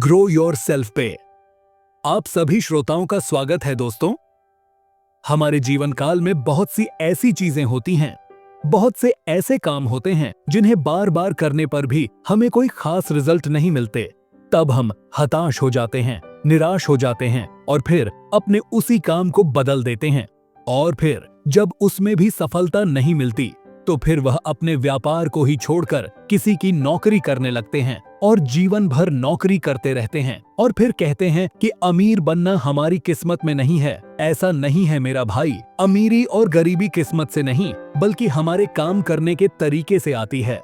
Grow your self पे आप सभी श्रोताओं का स्वागत है दोस्तों। हमारे जीवन काल में बहुत सी ऐसी चीजें होती हैं, बहुत से ऐसे काम होते हैं जिन्हें बार बार करने पर भी हमें कोई खास रिजल्ट नहीं मिलते। तब हम हताश हो जाते हैं, निराश हो जाते हैं और फिर अपने उसी काम को बदल देते हैं। और फिर जब उसमें भी सफलता नहीं मिलती तो फिर वह अपने व्यापार को ही छोड़कर किसी की नौकरी करने लगते हैं और जीवन भर नौकरी करते रहते हैं और फिर कहते हैं कि अमीर बनना हमारी किस्मत में नहीं है। ऐसा नहीं है मेरा भाई, अमीरी और गरीबी किस्मत से नहीं बल्कि हमारे काम करने के तरीके से आती है।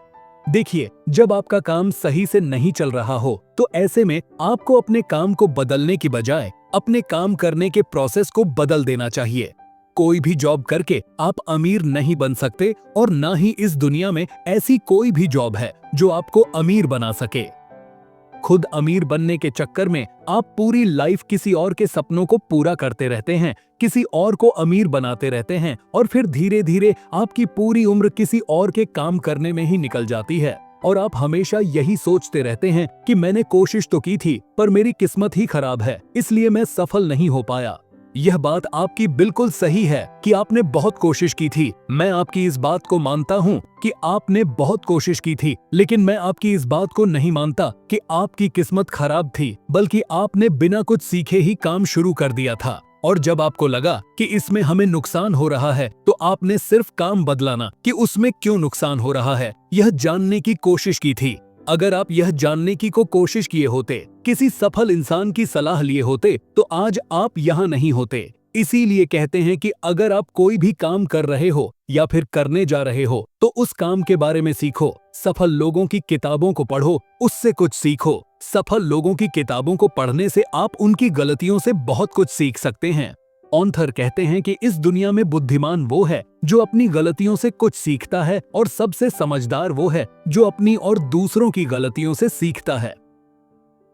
देखिए, जब आपका काम सही से नहीं चल रहा हो तो ऐसे में आपको अपने काम को बदलने की बजाय अपने काम करने के प्रोसेस को बदल देना चाहिए। कोई भी जॉब करके आप अमीर नहीं बन सकते और ना ही इस दुनिया में ऐसी कोई भी जॉब है जो आपको अमीर बना सके। खुद अमीर बनने के चक्कर में आप पूरी लाइफ किसी और के सपनों को पूरा करते रहते हैं, किसी और को अमीर बनाते रहते हैं और फिर धीरे धीरे आपकी पूरी उम्र किसी और के काम करने में ही निकल जाती है। और आप हमेशा यही सोचते रहते हैं कि मैंने कोशिश तो की थी पर मेरी किस्मत ही खराब है, इसलिए मैं सफल नहीं हो पाया। यह बात आपकी बिल्कुल सही है कि आपने बहुत कोशिश की थी। मैं आपकी इस बात को मानता हूँ कि आपने बहुत कोशिश की थी, लेकिन मैं आपकी इस बात को नहीं मानता कि आपकी किस्मत खराब थी, बल्कि आपने बिना कुछ सीखे ही काम शुरू कर दिया था। और जब आपको लगा कि इसमें हमें नुकसान हो रहा है तो आपने सिर्फ काम बदलाना कि उसमें क्यों नुकसान हो रहा है यह जानने की कोशिश की थी। अगर आप यह जानने की कोशिश किए होते, किसी सफल इंसान की सलाह लिए होते तो आज आप यहाँ नहीं होते। इसीलिए कहते हैं कि अगर आप कोई भी काम कर रहे हो या फिर करने जा रहे हो तो उस काम के बारे में सीखो। सफल लोगों की किताबों को पढ़ो, उससे कुछ सीखो। सफल लोगों की किताबों को पढ़ने से आप उनकी गलतियों से बहुत कुछ सीख सकते हैं। ऑथर कहते हैं कि इस दुनिया में बुद्धिमान वो है जो अपनी गलतियों से कुछ सीखता है और सबसे समझदार वो है जो अपनी और दूसरों की गलतियों से सीखता है।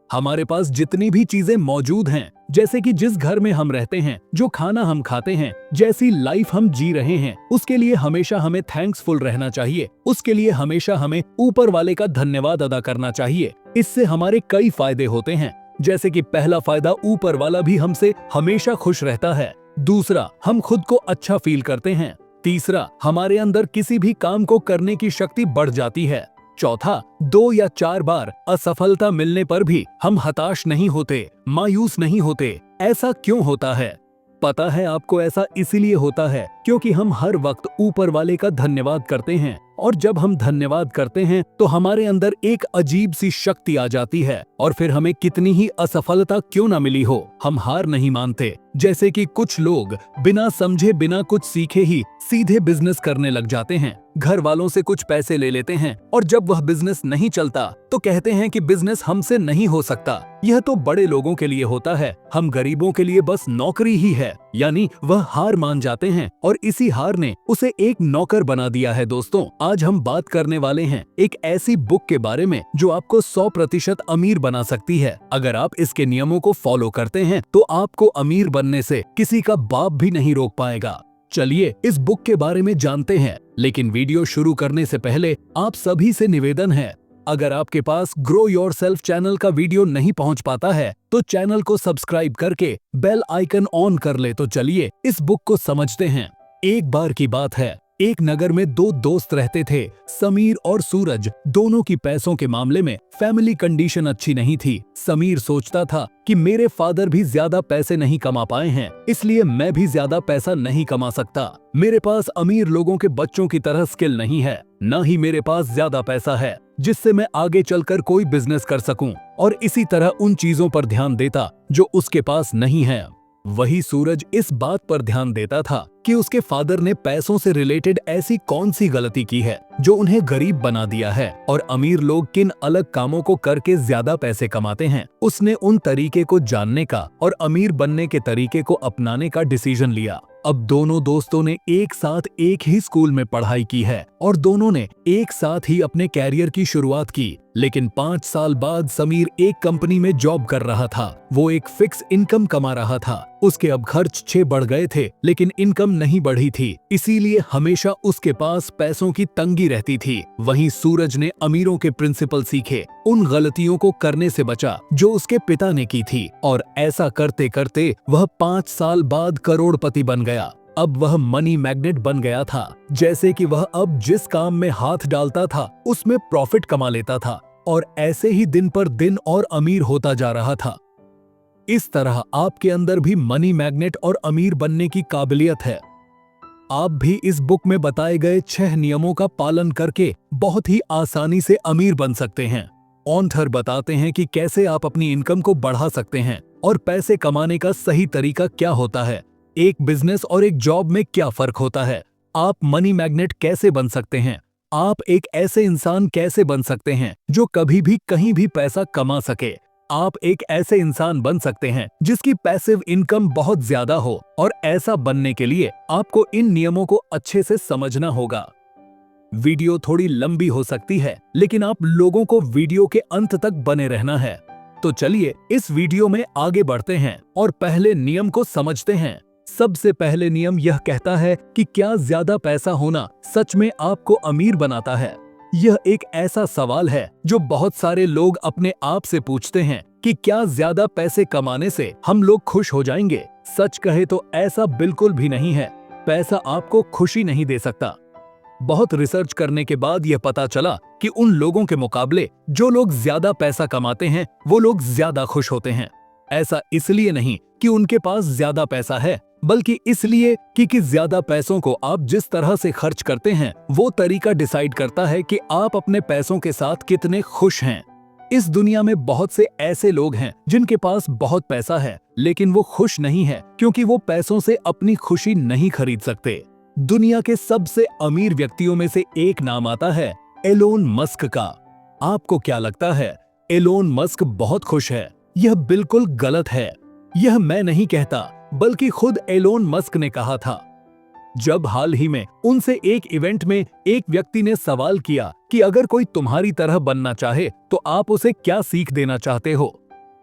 हमारे पास जितनी भी चीजें मौजूद हैं, जैसे कि जिस घर में हम रहते हैं, जो खाना हम खाते हैं, जैसी लाइफ हम जी रहे हैं, उसके लिए हमेशा हमें थैंक्सफुल रहना चाहिए। उसके लिए हमेशा हमें ऊपर वाले का धन्यवाद अदा करना चाहिए। इससे हमारे कई फायदे होते हैं, जैसे कि पहला फायदा, ऊपर वाला भी हमसे हमेशा खुश रहता है। दूसरा, हम खुद को अच्छा फील करते हैं। तीसरा, हमारे अंदर किसी भी काम को करने की शक्ति बढ़ जाती है। चौथा, 2 या 4 बार असफलता मिलने पर भी हम हताश नहीं होते, मायूस नहीं होते। ऐसा क्यों होता है? पता है आपको, ऐसा इसीलिए होता है क्योंकि हम हर वक्त ऊपर वाले का धन्यवाद करते हैं और जब हम धन्यवाद करते हैं तो हमारे अंदर एक अजीब सी शक्ति आ जाती है और फिर हमें कितनी ही असफलता क्यों ना मिली हो, हम हार नहीं मानते। जैसे कि कुछ लोग बिना समझे, बिना कुछ सीखे ही सीधे बिजनेस करने लग जाते हैं। घर वालों से कुछ पैसे ले लेते हैं और जब वह बिजनेस नहीं चलता तो कहते हैं कि बिजनेस हमसे नहीं हो सकता, यह तो बड़े लोगों के लिए होता है, हम गरीबों के लिए बस नौकरी ही है। यानी वह हार मान जाते हैं और इसी हार ने उसे एक नौकर बना दिया है। दोस्तों, आज हम बात करने वाले हैं एक ऐसी बुक के बारे में जो आपको 100% अमीर बना सकती है। अगर आप इसके नियमों को फॉलो करते हैं तो आपको अमीर बनने से किसी का बाप भी नहीं रोक पाएगा। चलिए इस बुक के बारे में जानते हैं, लेकिन वीडियो शुरू करने से पहले आप सभी से निवेदन है, अगर आपके पास ग्रो योर सेल्फ चैनल का वीडियो नहीं पहुंच पाता है तो चैनल को सब्सक्राइब करके बेल आइकन ऑन कर ले। तो चलिए इस बुक को समझते हैं। एक बार की बात है, एक नगर में 2 दोस्त रहते थे, समीर और सूरज। दोनों की पैसों के मामले में फैमिली कंडीशन अच्छी नहीं थी। समीर सोचता था कि मेरे फादर भी ज्यादा पैसे नहीं कमा पाए हैं, इसलिए मैं भी ज्यादा पैसा नहीं कमा सकता। मेरे पास अमीर लोगों के बच्चों की तरह स्किल नहीं है, न ही मेरे पास ज्यादा पैसा है जिससे मैं आगे चलकर कोई बिजनेस कर सकूं और इसी तरह उन चीजों पर ध्यान देता जो उसके पास नहीं है। वही सूरज इस बात पर ध्यान देता था कि उसके फादर ने पैसों से रिलेटेड ऐसी कौन सी गलती की है जो उन्हें गरीब बना दिया है और अमीर लोग किन अलग कामों को करके ज्यादा पैसे कमाते हैं। उसने उन तरीके को जानने का और अमीर बनने के तरीके को अपनाने का डिसीजन लिया। अब दोनों दोस्तों ने एक साथ एक ही स्कूल में पढ़ाई की है और दोनों ने एक साथ ही अपने कैरियर की शुरुआत की। लेकिन 5 साल बाद समीर एक कंपनी में जॉब कर रहा था। वो एक फिक्स इनकम कमा रहा था। उसके अब खर्च 6 बढ़ गए थे, लेकिन इनकम नहीं बढ़ी थी, इसीलिए हमेशा उसके पास पैसों की तंगी रहती थी। वहीं सूरज ने अमीरों के प्रिंसिपल सीखे, उन गलतियों को करने से बचा जो उसके पिता ने की थी, और ऐसा करते करते वह 5 साल बाद करोड़पति बन गया। अब वह मनी मैग्नेट बन गया था, जैसे कि वह अब जिस काम में हाथ डालता था उसमें प्रॉफिट कमा लेता था, और ऐसे ही दिन पर दिन और अमीर होता जा रहा था। इस तरह आपके अंदर भी मनी मैग्नेट और अमीर बनने की काबिलियत है। आप भी इस बुक में बताए गए 6 नियमों का पालन करके बहुत ही आसानी से अमीर बन सकते हैं। ऑथर बताते हैं कि कैसे आप अपनी इनकम को बढ़ा सकते हैं और पैसे कमाने का सही तरीका क्या होता है, एक बिजनेस और एक जॉब में क्या फर्क होता है, आप मनी मैग्नेट कैसे बन सकते हैं, आप एक ऐसे इंसान कैसे बन सकते हैं जो कभी भी कहीं भी पैसा कमा सके, आप एक ऐसे इंसान बन सकते हैं जिसकी पैसिव इनकम बहुत ज्यादा हो, और ऐसा बनने के लिए आपको इन नियमों को अच्छे से समझना होगा। वीडियो थोड़ी लंबी हो सकती है, लेकिन आप लोगों को वीडियो के अंत तक बने रहना है। तो चलिए इस वीडियो में आगे बढ़ते हैं और पहले नियम को समझते हैं। सबसे पहले नियम यह कहता है कि क्या ज्यादा पैसा होना सच में आपको अमीर बनाता है? यह एक ऐसा सवाल है जो बहुत सारे लोग अपने आप से पूछते हैं कि क्या ज्यादा पैसे कमाने से हम लोग खुश हो जाएंगे? सच कहे तो ऐसा बिल्कुल भी नहीं है। पैसा आपको खुशी नहीं दे सकता। बहुत रिसर्च करने के बाद यह पता चला कि उन लोगों के मुकाबले जो लोग ज्यादा पैसा कमाते हैं वो लोग ज्यादा खुश होते हैं। ऐसा इसलिए नहीं कि उनके पास ज्यादा पैसा है, बल्कि इसलिए कि ज्यादा पैसों को आप जिस तरह से खर्च करते हैं वो तरीका डिसाइड करता है कि आप अपने पैसों के साथ कितने खुश हैं। इस दुनिया में बहुत से ऐसे लोग हैं जिनके पास बहुत पैसा है, लेकिन वो खुश नहीं है क्योंकि वो पैसों से अपनी खुशी नहीं खरीद सकते। दुनिया के सबसे अमीर व्यक्तियों में से एक नाम आता है एलोन मस्क का। आपको क्या लगता है एलोन मस्क बहुत खुश है? यह बिल्कुल गलत है। यह मैं नहीं कहता, बल्कि खुद एलोन मस्क ने कहा था। जब हाल ही में उनसे एक इवेंट में एक व्यक्ति ने सवाल किया कि अगर कोई तुम्हारी तरह बनना चाहे तो आप उसे क्या सीख देना चाहते हो,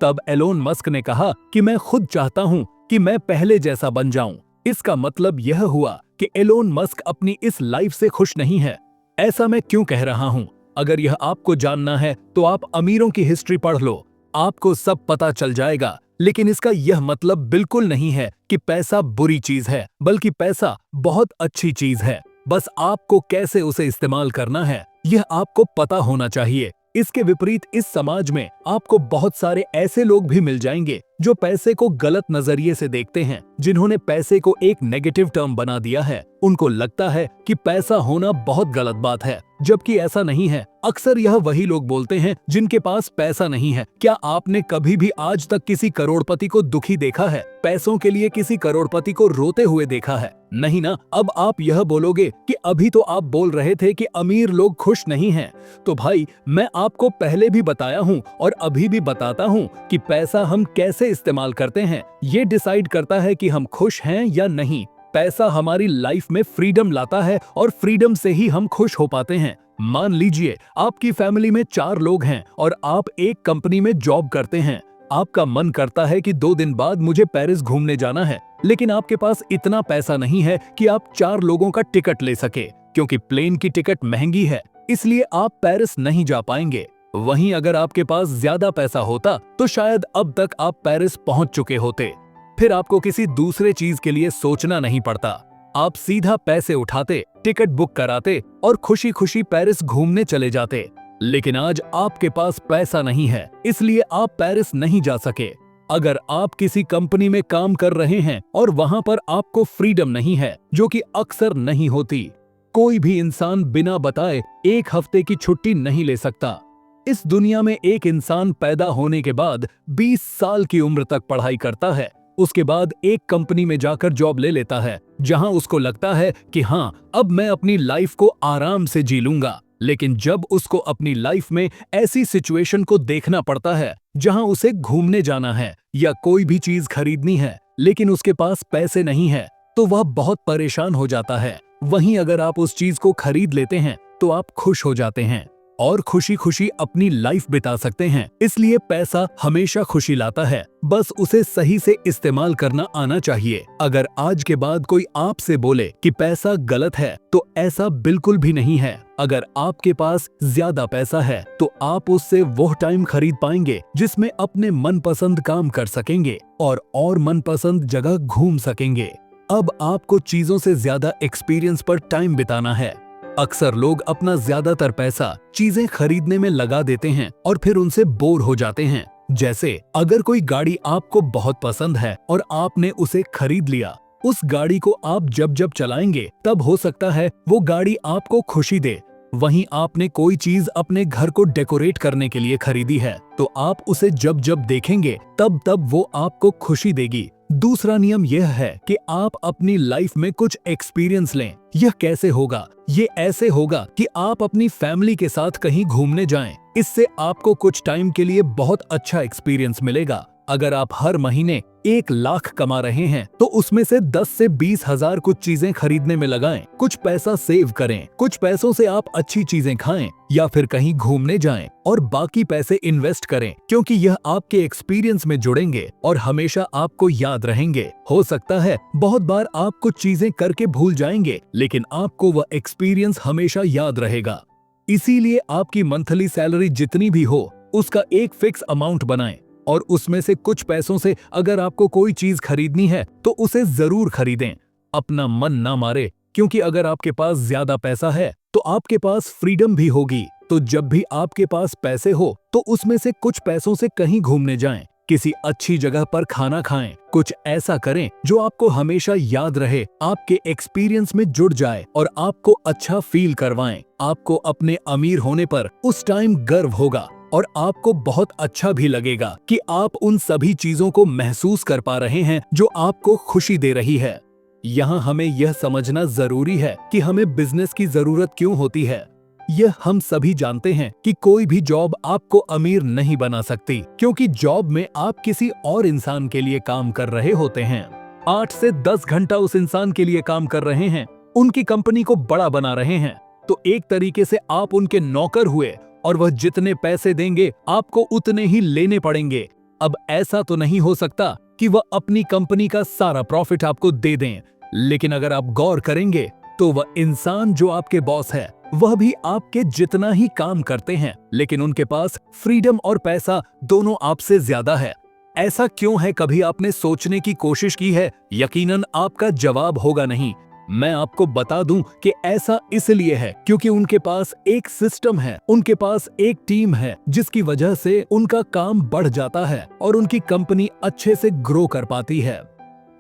तब एलोन मस्क ने कहा कि मैं खुद चाहता हूं कि मैं पहले जैसा बन जाऊं। इसका मतलब यह हुआ कि एलोन मस्क अपनी इस लाइफ से खुश नहीं है। ऐसा मैं क्यों कह रहा हूं? अगर यह आपको जानना है तो आप अमीरों की हिस्ट्री पढ़ लो, आपको सब पता चल जाएगा। लेकिन इसका यह मतलब बिल्कुल नहीं है कि पैसा बुरी चीज है, बल्कि पैसा बहुत अच्छी चीज है। बस आपको कैसे उसे इस्तेमाल करना है यह आपको पता होना चाहिए। इसके विपरीत इस समाज में आपको बहुत सारे ऐसे लोग भी मिल जाएंगे जो पैसे को गलत नजरिए से देखते हैं, जिन्होंने पैसे को एक नेगेटिव टर्म बना दिया है। उनको लगता है कि पैसा होना बहुत गलत बात है, जबकि ऐसा नहीं है। अक्सर यह वही लोग बोलते हैं जिनके पास पैसा नहीं है। क्या आपने कभी भी आज तक किसी करोड़पति को दुखी देखा है? पैसों के लिए किसी करोड़पति को रोते हुए देखा है? नहीं ना। अब आप यह बोलोगे कि अभी तो आप बोल रहे थे कि अमीर लोग खुश नहीं हैं। तो भाई मैं आपको पहले भी बताया हूँ और अभी भी बताता हूँ कि पैसा हम कैसे इस्तेमाल करते हैं ये डिसाइड करता है कि हम खुश हैं या नहीं। पैसा हमारी लाइफ में फ्रीडम लाता है और फ्रीडम से ही हम खुश हो पाते हैं। मान लीजिए आपकी फैमिली में 4 लोग हैं और आप एक कंपनी में जॉब करते हैं। आपका मन करता है कि 2 दिन बाद मुझे पेरिस घूमने जाना है, लेकिन आपके पास इतना पैसा नहीं है कि आप 4 लोगों का टिकट ले सके, क्योंकि प्लेन की टिकट महंगी है, इसलिए आप पेरिस नहीं जा पाएंगे। वहीं अगर आपके पास ज्यादा पैसा होता तो शायद अब तक आप पेरिस पहुंच चुके होते। फिर आपको किसी दूसरे चीज के लिए सोचना नहीं पड़ता। आप सीधा पैसे उठाते, टिकट बुक कराते और खुशी खुशी पेरिस घूमने चले जाते। लेकिन आज आपके पास पैसा नहीं है, इसलिए आप पेरिस नहीं जा सके। अगर आप किसी कंपनी में काम कर रहे हैं और वहां पर आपको फ्रीडम नहीं है, जो कि अक्सर नहीं होती, कोई भी इंसान बिना बताए 1 हफ्ते की छुट्टी नहीं ले सकता। इस दुनिया में एक इंसान पैदा होने के बाद 20 साल की उम्र तक पढ़ाई करता है, उसके बाद एक कंपनी में जाकर जॉब ले लेता है, जहां उसको लगता है कि हाँ अब मैं अपनी लाइफ को आराम से जी लूंगा। लेकिन जब उसको अपनी लाइफ में ऐसी सिचुएशन को देखना पड़ता है जहां उसे घूमने जाना है या कोई भी चीज खरीदनी है, लेकिन उसके पास पैसे नहीं है, तो वह बहुत परेशान हो जाता है। वहीं अगर आप उस चीज को खरीद लेते हैं तो आप खुश हो जाते हैं। और खुशी खुशी अपनी लाइफ बिता सकते हैं। इसलिए पैसा हमेशा खुशी लाता है, बस उसे सही से इस्तेमाल करना आना चाहिए। अगर आज के बाद कोई आपसे बोले कि पैसा गलत है, तो ऐसा बिल्कुल भी नहीं है। अगर आपके पास ज्यादा पैसा है तो आप उससे वो टाइम खरीद पाएंगे जिसमें अपने मनपसंद काम कर सकेंगे और मनपसंद जगह घूम सकेंगे। अब आपको चीजों से ज्यादा एक्सपीरियंस पर टाइम बिताना है। अक्सर लोग अपना ज्यादातर पैसा चीजें खरीदने में लगा देते हैं और फिर उनसे बोर हो जाते हैं। जैसे अगर कोई गाड़ी आपको बहुत पसंद है और आपने उसे खरीद लिया, उस गाड़ी को आप जब जब चलाएंगे तब हो सकता है वो गाड़ी आपको खुशी दे। वहीं आपने कोई चीज अपने घर को डेकोरेट करने के लिए खरीदी है, तो आप उसे जब जब देखेंगे तब तब वो आपको खुशी देगी। दूसरा नियम यह है कि आप अपनी लाइफ में कुछ एक्सपीरियंस लें। यह कैसे होगा? ये ऐसे होगा कि आप अपनी फैमिली के साथ कहीं घूमने जाएं। इससे आपको कुछ टाइम के लिए बहुत अच्छा एक्सपीरियंस मिलेगा। अगर आप हर महीने 1 लाख कमा रहे हैं तो उसमें से 10 से 20 हजार कुछ चीजें खरीदने में लगाएं। कुछ पैसा सेव करें, कुछ पैसों से आप अच्छी चीजें खाएं या फिर कहीं घूमने जाएं और बाकी पैसे इन्वेस्ट करें, क्योंकि यह आपके एक्सपीरियंस में जुड़ेंगे और हमेशा आपको याद रहेंगे। हो सकता है बहुत बार आप कुछ चीजें करके भूल जाएंगे, लेकिन आपको वह एक्सपीरियंस हमेशा याद रहेगा। इसीलिए आपकी मंथली सैलरी जितनी भी हो उसका एक फिक्स अमाउंट बनाएं और उसमें से कुछ पैसों से अगर आपको कोई चीज खरीदनी है तो उसे जरूर खरीदें। अपना मन ना मारे, क्योंकि अगर आपके पास ज्यादा पैसा है तो आपके पास फ्रीडम भी होगी। तो जब भी आपके पास पैसे हो तो उसमें से कुछ पैसों से कहीं घूमने जाएं, किसी अच्छी जगह पर खाना खाएं, कुछ ऐसा करें जो आपको हमेशा याद रहे, आपके एक्सपीरियंस में जुड़ जाए और आपको अच्छा फील करवाएं। आपको अपने अमीर होने पर उस टाइम गर्व होगा और आपको बहुत अच्छा भी लगेगा कि आप उन सभी चीजों को महसूस कर पा रहे हैं जो आपको खुशी दे रही है। यहाँ हमें यह समझना जरूरी है कि हमें बिजनेस की जरूरत क्यों होती है। यह हम सभी जानते हैं कि कोई भी जॉब आपको अमीर नहीं बना सकती, क्योंकि जॉब में आप किसी और इंसान के लिए काम कर रहे होते हैं। 8 से 10 घंटा उस इंसान के लिए काम कर रहे हैं, उनकी कंपनी को बड़ा बना रहे हैं। तो एक तरीके से आप उनके नौकर हुए और वह जितने पैसे देंगे आपको उतने ही लेने पड़ेंगे। अब ऐसा तो नहीं हो सकता कि वह अपनी कंपनी का सारा प्रॉफिट आपको दे दें, लेकिन अगर आप गौर करेंगे तो वह इंसान जो आपके बॉस है वह भी आपके जितना ही काम करते हैं, लेकिन उनके पास फ्रीडम और पैसा दोनों आपसे ज्यादा है। ऐसा क्यों है, कभी आपने सोचने की कोशिश की है? यकीनन आपका जवाब होगा नहीं। मैं आपको बता दूं कि ऐसा इसलिए है क्योंकि उनके पास एक सिस्टम है, उनके पास एक टीम है, जिसकी वजह से उनका काम बढ़ जाता है और उनकी कंपनी अच्छे से ग्रो कर पाती है।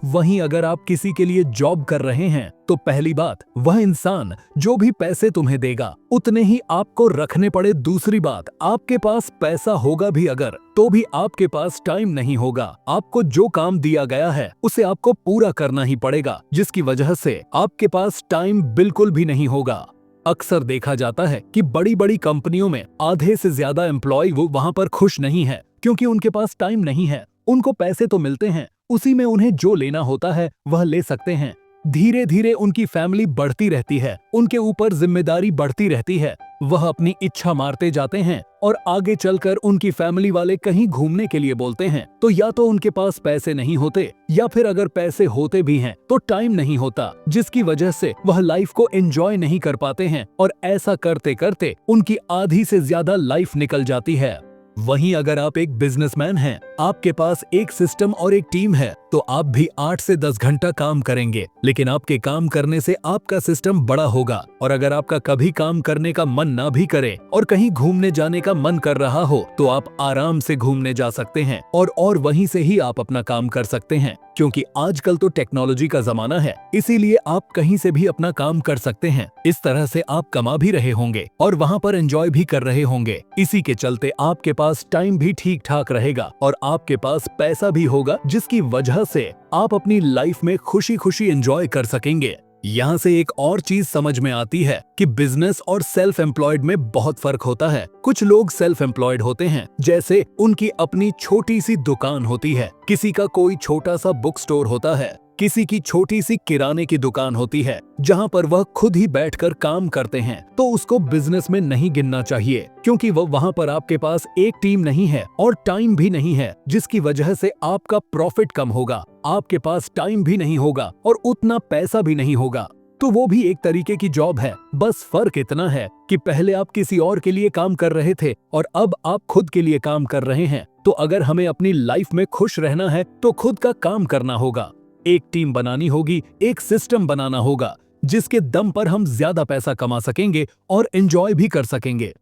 वहीं अगर आप किसी के लिए जॉब कर रहे हैं तो पहली बात, वह इंसान जो भी पैसे तुम्हें देगा उतने ही आपको रखने पड़े। दूसरी बात, आपके पास पैसा होगा भी अगर, तो भी आपके पास टाइम नहीं होगा। आपको जो काम दिया गया है उसे आपको पूरा करना ही पड़ेगा, जिसकी वजह से आपके पास टाइम बिल्कुल भी नहीं होगा। अक्सर देखा जाता है कि बड़ी बड़ी कंपनियों में आधे से ज्यादा एम्प्लॉय वो वहां पर खुश नहीं है, क्योंकि उनके पास टाइम नहीं है। उनको पैसे तो मिलते हैं, उसी में उन्हें जो लेना होता है वह ले सकते हैं। धीरे धीरे उनकी फैमिली बढ़ती रहती है, उनके ऊपर जिम्मेदारी बढ़ती रहती है, वह अपनी इच्छा मारते जाते हैं और आगे चलकर उनकी फैमिली वाले कहीं घूमने के लिए बोलते हैं तो या तो उनके पास पैसे नहीं होते, या फिर अगर पैसे होते भी हैं तो टाइम नहीं होता, जिसकी वजह से वह लाइफ को एंजॉय नहीं कर पाते हैं और ऐसा करते करते उनकी आधी से ज्यादा लाइफ निकल जाती है। वहीं अगर आप एक बिजनेसमैन हैं, आपके पास एक सिस्टम और एक टीम है, तो आप भी 8 से 10 घंटा काम करेंगे, लेकिन आपके काम करने से आपका सिस्टम बड़ा होगा। और अगर आपका कभी काम करने का मन ना भी करे और कहीं घूमने जाने का मन कर रहा हो, तो आप आराम से घूमने जा सकते हैं और वहीं से ही आप अपना काम कर सकते हैं, क्योंकि आजकल तो टेक्नोलॉजी का जमाना है, इसीलिए आप कहीं से भी अपना काम कर सकते हैं। इस तरह से आप कमा भी रहे होंगे और वहाँ पर एंजॉय भी कर रहे होंगे। इसी के चलते आपके पास टाइम भी ठीक ठाक रहेगा और आपके पास पैसा भी होगा, जिसकी वजह से आप अपनी लाइफ में खुशी खुशी एंजॉय कर सकेंगे। यहाँ से एक और चीज समझ में आती है कि बिजनेस और सेल्फ एम्प्लॉयड में बहुत फर्क होता है। कुछ लोग सेल्फ एम्प्लॉयड होते हैं, जैसे उनकी अपनी छोटी सी दुकान होती है, किसी का कोई छोटा सा बुक स्टोर होता है, किसी की छोटी सी किराने की दुकान होती है जहां पर वह खुद ही बैठकर काम करते हैं, तो उसको बिजनेस में नहीं गिनना चाहिए, क्योंकि वह वहां पर आपके पास एक टीम नहीं है और टाइम भी नहीं है, जिसकी वजह से आपका प्रॉफिट कम होगा, आपके पास टाइम भी नहीं होगा और उतना पैसा भी नहीं होगा। तो वो भी एक तरीके की जॉब है, बस फर्क इतना है कि पहले आप किसी और के लिए काम कर रहे थे और अब आप खुद के लिए काम कर रहे हैं। तो अगर हमें अपनी लाइफ में खुश रहना है तो खुद का काम करना होगा, एक टीम बनानी होगी, एक सिस्टम बनाना होगा जिसके दम पर हम ज्यादा पैसा कमा सकेंगे और एंजॉय भी कर सकेंगे।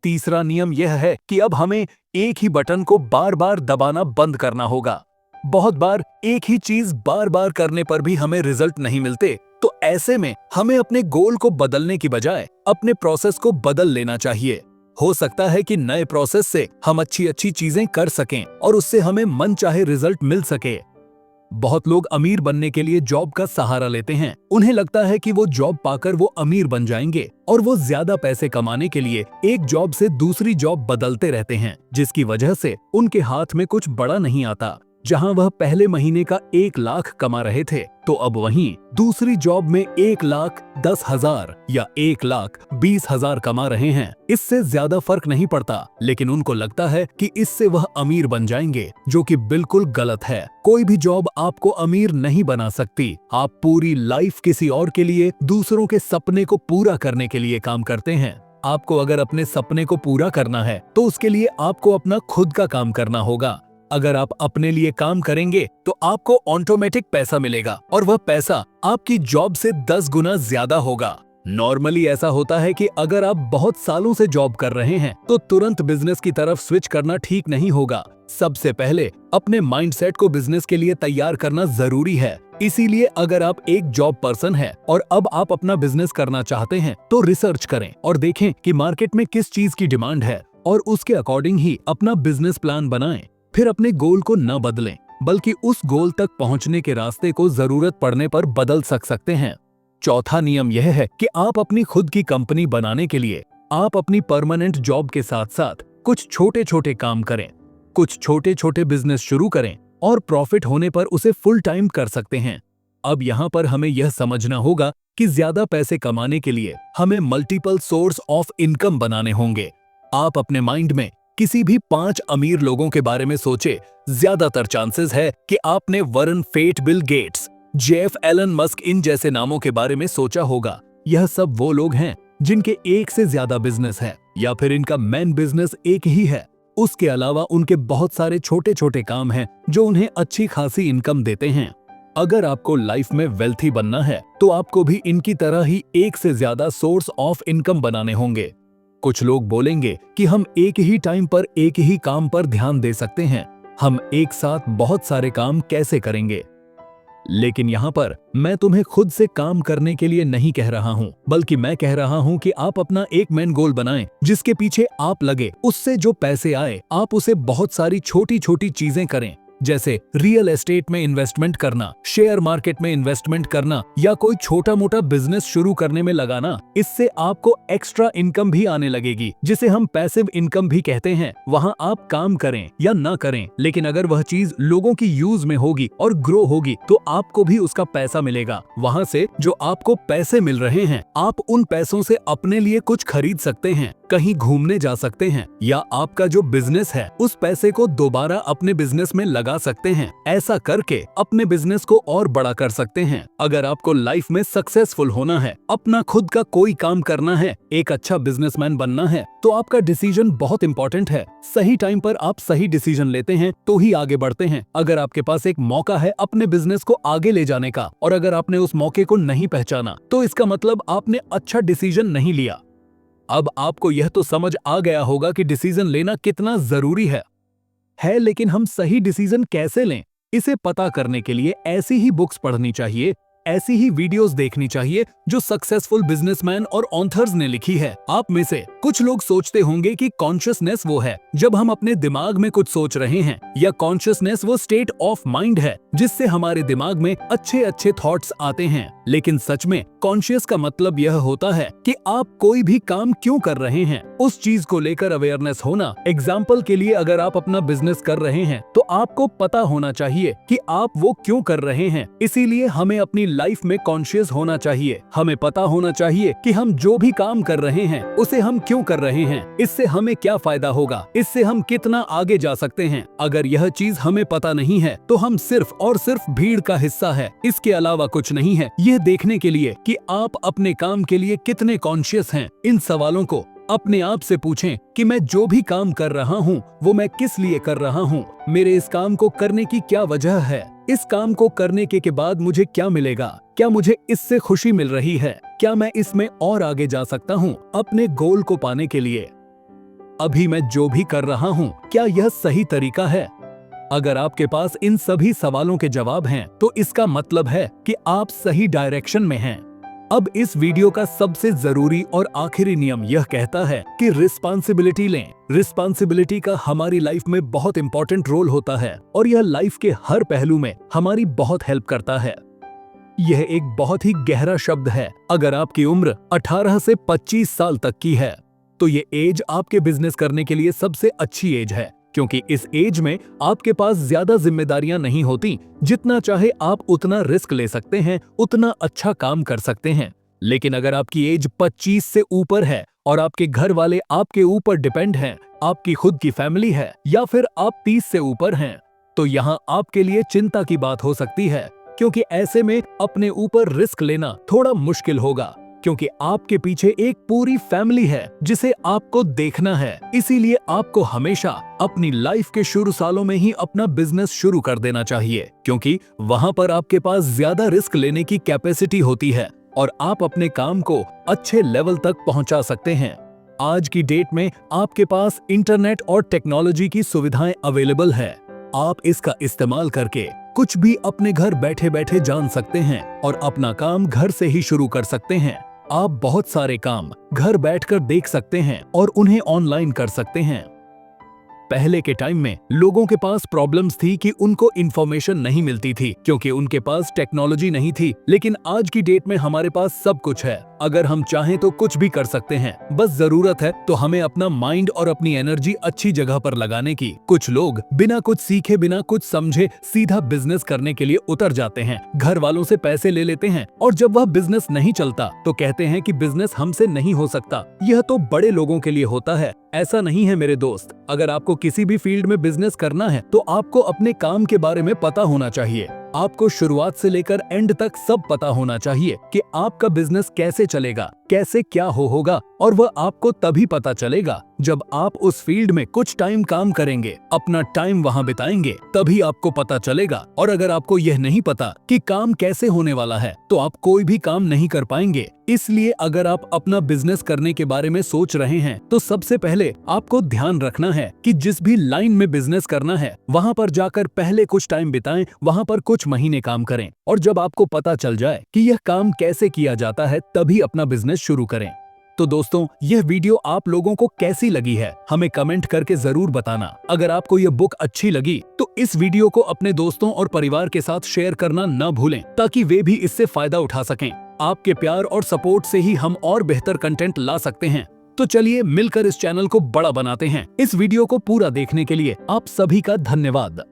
तीसरा नियम यह है कि अब हमें एक ही बटन को बार बार दबाना बंद करना होगा। बहुत बार एक ही चीज बार बार करने पर भी हमें रिजल्ट नहीं मिलते, तो ऐसे में हमें अपने गोल को बदलने की बजाय अपने प्रोसेस को बदल लेना चाहिए। हो सकता है कि नए प्रोसेस से हम अच्छी अच्छी चीजें कर सकें और उससे हमें मनचाहे रिजल्ट मिल सके। बहुत लोग अमीर बनने के लिए जॉब का सहारा लेते हैं। उन्हें लगता है कि वो जॉब पाकर वो अमीर बन जाएंगे और वो ज्यादा पैसे कमाने के लिए एक जॉब से दूसरी जॉब बदलते रहते हैं, जिसकी वजह से उनके हाथ में कुछ बड़ा नहीं आता। जहां वह पहले महीने का 1 लाख कमा रहे थे, तो अब वहीं दूसरी जॉब में 1,10,000 या 1,20,000 कमा रहे हैं। इससे ज्यादा फर्क नहीं पड़ता, लेकिन उनको लगता है कि इससे वह अमीर बन जाएंगे, जो कि बिल्कुल गलत है। कोई भी जॉब आपको अमीर नहीं बना सकती। आप पूरी लाइफ किसी और के लिए, दूसरों के सपने को पूरा करने के लिए काम करते हैं। आपको अगर अपने सपने को पूरा करना है तो उसके लिए आपको अपना खुद का काम करना होगा। अगर आप अपने लिए काम करेंगे तो आपको ऑटोमेटिक पैसा मिलेगा और वह पैसा आपकी जॉब से 10 गुना ज्यादा होगा। नॉर्मली ऐसा होता है कि अगर आप बहुत सालों से जॉब कर रहे हैं तो तुरंत बिजनेस की तरफ स्विच करना ठीक नहीं होगा। सबसे पहले अपने माइंडसेट को बिजनेस के लिए तैयार करना जरूरी है। इसीलिए अगर आप एक जॉब पर्सन है और अब आप अपना बिजनेस करना चाहते हैं तो रिसर्च करें और देखें कि मार्केट में किस चीज की डिमांड है और उसके अकॉर्डिंग ही अपना बिजनेस प्लान बनाएं। फिर अपने गोल को न बदलें, बल्कि उस गोल तक पहुंचने के रास्ते को जरूरत पड़ने पर बदल सकते हैं। चौथा नियम यह है कि आप अपनी खुद की कंपनी बनाने के लिए आप अपनी परमानेंट जॉब के साथ साथ कुछ छोटे छोटे काम करें, कुछ छोटे छोटे बिजनेस शुरू करें और प्रॉफिट होने पर उसे फुल टाइम कर सकते हैं। अब यहाँ पर हमें यह समझना होगा कि ज्यादा पैसे कमाने के लिए हमें मल्टीपल सोर्स ऑफ इनकम बनाने होंगे। आप अपने माइंड में किसी भी 5 अमीर लोगों के बारे में सोचे, ज्यादातर चांसेस है कि आपने Warren Buffett, Bill Gates, Jeff Elon Musk इन जैसे नामों के बारे में सोचा होगा। यह सब वो लोग हैं जिनके एक से ज्यादा बिजनेस है या फिर इनका मेन बिजनेस एक ही है। उसके अलावा उनके बहुत सारे छोटे छोटे काम हैं जो उन्हें अच्छी खासी इनकम देते हैं। अगर आपको लाइफ में वेल्थी बनना है तो आपको भी इनकी तरह ही एक से ज्यादा सोर्स ऑफ इनकम बनाने होंगे। कुछ लोग बोलेंगे कि हम एक ही टाइम पर एक ही काम पर ध्यान दे सकते हैं, हम एक साथ बहुत सारे काम कैसे करेंगे? लेकिन यहाँ पर मैं तुम्हें खुद से काम करने के लिए नहीं कह रहा हूँ, बल्कि मैं कह रहा हूँ कि आप अपना एक मेन गोल बनाएं जिसके पीछे आप लगे। उससे जो पैसे आए आप उसे बहुत सारी छोटी छोटी चीजें करें, जैसे रियल एस्टेट में इन्वेस्टमेंट करना, शेयर मार्केट में इन्वेस्टमेंट करना या कोई छोटा मोटा बिजनेस शुरू करने में लगाना। इससे आपको एक्स्ट्रा इनकम भी आने लगेगी, जिसे हम पैसिव इनकम भी कहते हैं। वहां आप काम करें या ना करें, लेकिन अगर वह चीज लोगों की यूज में होगी और ग्रो होगी तो आपको भी उसका पैसा मिलेगा। वहां से जो आपको पैसे मिल रहे हैं, आप उन पैसों से अपने लिए कुछ खरीद सकते हैं, कहीं घूमने जा सकते हैं या आपका जो बिजनेस है उस पैसे को दोबारा अपने बिजनेस में लगा सकते हैं। ऐसा करके अपने बिजनेस को और बड़ा कर सकते हैं। अगर आपको लाइफ में सक्सेसफुल होना है, अपना खुद का कोई काम करना है, एक अच्छा बिजनेसमैन बनना है, तो आपका डिसीजन बहुत इंपॉर्टेंट है। सही टाइम पर आप सही डिसीजन लेते हैं तो ही आगे बढ़ते हैं। अगर आपके पास एक मौका है अपने बिजनेस को आगे ले जाने का और अगर आपने उस मौके को नहीं पहचाना तो इसका मतलब आपने अच्छा डिसीजन नहीं लिया। अब आपको यह तो समझ आ गया होगा कि डिसीजन लेना कितना जरूरी है, लेकिन हम सही डिसीजन कैसे लें, इसे पता करने के लिए ऐसी ही बुक्स पढ़नी चाहिए ऐसी ही वीडियोस देखनी चाहिए जो सक्सेसफुल बिजनेसमैन और ऑथर्स ने लिखी है। आप में से कुछ लोग सोचते होंगे कि कॉन्शियसनेस वो है जब हम अपने दिमाग में कुछ सोच रहे हैं, या कॉन्शियसनेस वो स्टेट ऑफ माइंड है जिससे हमारे दिमाग में अच्छे अच्छे थॉट्स आते हैं। लेकिन सच में कॉन्शियस का मतलब यह होता है कि आप कोई भी काम क्यों कर रहे हैं, उस चीज को लेकर अवेयरनेस होना। एग्जाम्पल के लिए, अगर आप अपना बिजनेस कर रहे हैं तो आपको पता होना चाहिए कि आप वो क्यों कर रहे हैं। इसीलिए हमें अपनी लाइफ में कॉन्शियस होना चाहिए। हमें पता होना चाहिए कि हम जो भी काम कर रहे हैं उसे हम क्यों कर रहे हैं, इससे हमें क्या फायदा होगा, इससे हम कितना आगे जा सकते हैं। अगर यह चीज हमें पता नहीं है तो हम सिर्फ और सिर्फ भीड़ का हिस्सा है, इसके अलावा कुछ नहीं है। यह देखने के लिए कि आप अपने काम के लिए कितने कॉन्शियस हैं, इन सवालों को अपने आप से पूछें कि मैं जो भी काम कर रहा हूँ वो मैं किस लिए कर रहा हूँ, मेरे इस काम को करने की क्या वजह है, इस काम को करने के बाद मुझे क्या मिलेगा, क्या मुझे इससे खुशी मिल रही है, क्या मैं इसमें और आगे जा सकता हूँ अपने गोल को पाने के लिए। अभी मैं जो भी कर रहा हूँ क्या यह सही तरीका है? अगर आपके पास इन सभी सवालों के जवाब हैं तो इसका मतलब है कि आप सही डायरेक्शन में हैं। अब इस वीडियो का सबसे जरूरी और आखिरी नियम यह कहता है कि रिस्पांसिबिलिटी लें। रिस्पांसिबिलिटी का हमारी लाइफ में बहुत इंपॉर्टेंट रोल होता है और यह लाइफ के हर पहलू में हमारी बहुत हेल्प करता है। यह एक बहुत ही गहरा शब्द है। अगर आपकी उम्र 18 से 25 साल तक की है तो ये एज आपके बिजनेस करने के लिए सबसे अच्छी एज है, क्योंकि इस एज में आपके पास ज्यादा जिम्मेदारियां नहीं होती। जितना चाहे आप उतना रिस्क ले सकते हैं, उतना अच्छा काम कर सकते हैं। लेकिन अगर आपकी एज 25 से ऊपर है और आपके घर वाले आपके ऊपर डिपेंड हैं, आपकी खुद की फैमिली है, या फिर आप 30 से ऊपर हैं, तो यहाँ आपके लिए चिंता की बात हो सकती है, क्योंकि ऐसे में अपने ऊपर रिस्क लेना थोड़ा मुश्किल होगा, क्योंकि आपके पीछे एक पूरी फैमिली है जिसे आपको देखना है। इसीलिए आपको हमेशा अपनी लाइफ के शुरू सालों में ही अपना बिजनेस शुरू कर देना चाहिए, क्योंकि वहां पर आपके पास ज्यादा रिस्क लेने की कैपेसिटी होती है और आप अपने काम को अच्छे लेवल तक पहुंचा सकते हैं। आज की डेट में आपके पास इंटरनेट और टेक्नोलॉजी की सुविधाएं अवेलेबल है। आप इसका इस्तेमाल करके कुछ भी अपने घर बैठे बैठे जान सकते हैं और अपना काम घर से ही शुरू कर सकते हैं। आप बहुत सारे काम घर बैठकर देख सकते हैं और उन्हें ऑनलाइन कर सकते हैं। पहले के टाइम में लोगों के पास प्रॉब्लम्स थी कि उनको इन्फॉर्मेशन नहीं मिलती थी, क्योंकि उनके पास टेक्नोलॉजी नहीं थी। लेकिन आज की डेट में हमारे पास सब कुछ है। अगर हम चाहें तो कुछ भी कर सकते हैं, बस जरूरत है तो हमें अपना माइंड और अपनी एनर्जी अच्छी जगह पर लगाने की। कुछ लोग बिना कुछ सीखे, बिना कुछ समझे सीधा बिजनेस करने के लिए उतर जाते हैं। घर वालों से पैसे ले लेते हैं और जब वह बिजनेस नहीं चलता तो कहते हैं कि बिजनेस हमसे नहीं हो सकता, यह तो बड़े लोगों के लिए होता है। ऐसा नहीं है मेरे दोस्त। अगर आपको किसी भी फील्ड में बिजनेस करना है तो आपको अपने काम के बारे में पता होना चाहिए। आपको शुरुआत से लेकर एंड तक सब पता होना चाहिए कि आपका बिजनेस कैसे चलेगा, कैसे क्या होगा, और वह आपको तभी पता चलेगा जब आप उस फील्ड में कुछ टाइम काम करेंगे, अपना टाइम वहां बिताएंगे, तभी आपको पता चलेगा। और अगर आपको यह नहीं पता कि काम कैसे होने वाला है तो आप कोई भी काम नहीं कर पाएंगे। इसलिए अगर आप अपना बिजनेस करने के बारे में सोच रहे हैं तो सबसे पहले आपको ध्यान रखना है कि जिस भी लाइन में बिजनेस करना है वहां पर जाकर पहले कुछ टाइम बिताएं, वहां पर कुछ महीने काम करें, और जब आपको पता चल जाए कि यह काम कैसे किया जाता है तभी अपना बिजनेस शुरू करें। तो दोस्तों, यह वीडियो आप लोगों को कैसी लगी है हमें कमेंट करके जरूर बताना। अगर आपको यह बुक अच्छी लगी तो इस वीडियो को अपने दोस्तों और परिवार के साथ शेयर करना न भूलें, ताकि वे भी इससे फायदा उठा सकें। आपके प्यार और सपोर्ट से ही हम और बेहतर कंटेंट ला सकते हैं। तो चलिए मिलकर इस चैनल को बड़ा बनाते हैं। इस वीडियो को पूरा देखने के लिए आप सभी का धन्यवाद।